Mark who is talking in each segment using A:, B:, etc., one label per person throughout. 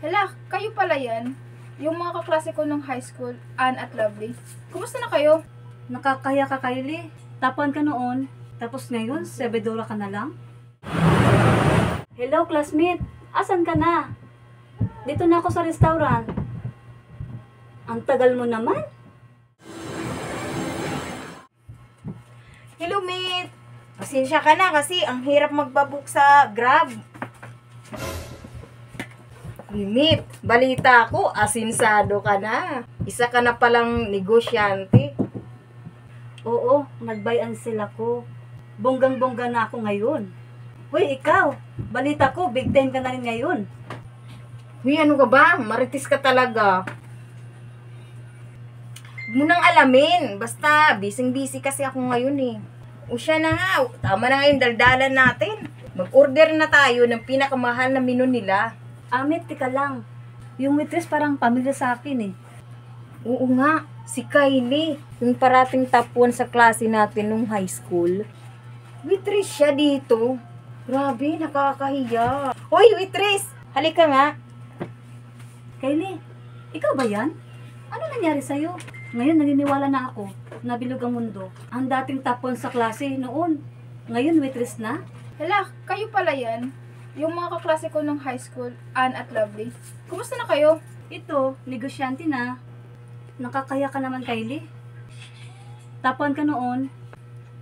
A: Hala, kayo pala yan. Yung mga kaklase ko nung high school, Ann at Lovely. Kumusta na kayo?
B: Nakakaya ka, Kylie. Tapuan ka noon, tapos ngayon, sabedora ka na lang. Hello, classmate. Asan ka na? Dito na ako sa restaurant. Ang tagal mo naman.
C: Hello, mate. Pasensya ka na kasi ang hirap magbabook sa Grab. Mate, balita ko, asinsado ka na. Isa ka na palang negosyante.
B: Oo, nag-buy-an sila ko. Bonggang-bongga na ako ngayon. Hoy, ikaw. Balita ko, big time ka na rin ngayon.
C: Huy, ano ka ba? Maritis ka talaga. Huwag mo nang alamin. Basta, busy-busy kasi ako ngayon eh. O siya na nga, tama na nga yung daldalan natin. Mag-order na tayo ng pinakamahal na menu nila.
B: Amit, tika lang. Yung waitress parang pamilya sa akin eh.
C: Oo nga, si Kylie. Yung parating top 1 sa klase natin nung high school. Waitress siya dito. Grabe, nakakahiya. Hoy, waitress! Halika nga.
B: Kylie, ikaw ba yan? Ano nangyari sa'yo? Ngayon naniniwala na ako. Nabilog ang mundo. Ang dating top 1 sa klase noon. Ngayon waitress na?
A: Hala, kayo pala yan. Yung mga kaklase ko nung high school, Ann at Lovely. Kumusta na kayo?
B: Ito, negosyante na. Nakakaya ka naman, Kylie. Tapuan ka noon.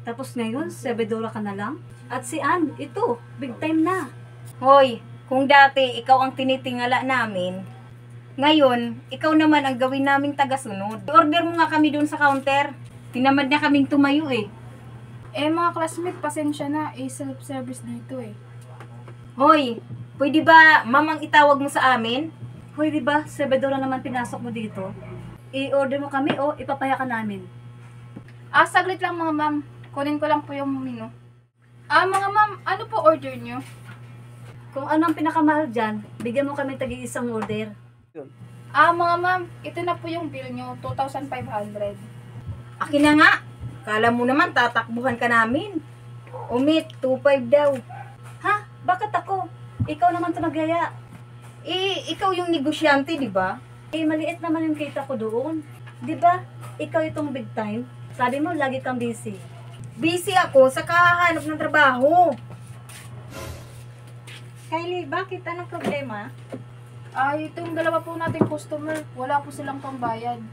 B: Tapos ngayon, sabedora ka na lang. At si Ann, ito, big time na.
C: Hoy, kung dati ikaw ang tinitingala namin, ngayon, ikaw naman ang gawin naming tagasunod. Order mo nga kami dun sa counter. Tinamad na kaming tumayo eh.
A: Eh mga classmate, pasensya na. Self-service dito eh.
C: Hoy, pwede ba mamang itawag mo sa amin?
B: Hoy, di ba, sabedora naman pinasok mo dito? I-order mo kami o ipapaya ka namin?
A: Saglit lang mga ma'am. Kunin ko lang po yung menu. Mga ma'am, ano po order nyo?
B: Kung ano ang pinakamahal dyan, bigyan mo kami tagi-isang order.
A: Mga ma'am, ito na po yung bill nyo, 2,500.
C: Akin na nga. Kala mo naman tatakbuhan ka namin. Umit, 2.5 daw.
B: Ha? Bakit ako? Ikaw naman ito nagyaya.
C: Eh, ikaw yung negosyante, di ba?
B: Eh, maliit naman yung kita ko doon. Di ba? Ikaw itong big time. Sabi mo, lagi kang busy.
C: Busy ako sa kahahanap ng trabaho.
D: Kylie, bakit? Anong problema?
A: Itong dalawa po nating customer, wala po silang pambayad.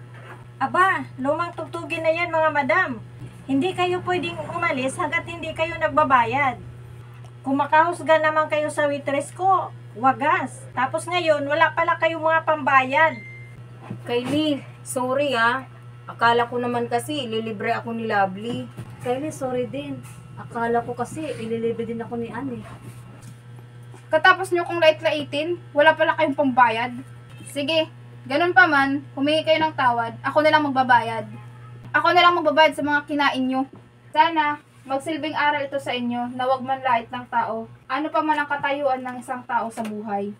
D: Aba, lumang tugtugin na yan mga madam. Hindi kayo pwedeng umalis hanggat hindi kayo nagbabayad. Kung makahusga naman kayo sa waitress ko, wagas. Tapos ngayon, wala pala kayong mga pambayad.
C: Kylie, sorry ah. Akala ko naman kasi ililibre ako ni Lovely.
B: Kylie, sorry din. Akala ko kasi ililibre din ako ni Annie.
A: Katapos nyo kung lait-laitin, wala pala kayong pambayad. Sige, ganun pa man, humingi kayo ng tawad, ako na lang magbabayad. Ako na lang magbabayad sa mga kinain nyo. Sana, magsilbing aral ito sa inyo na wag man lait ng tao, ano pa man ang katayuan ng isang tao sa buhay.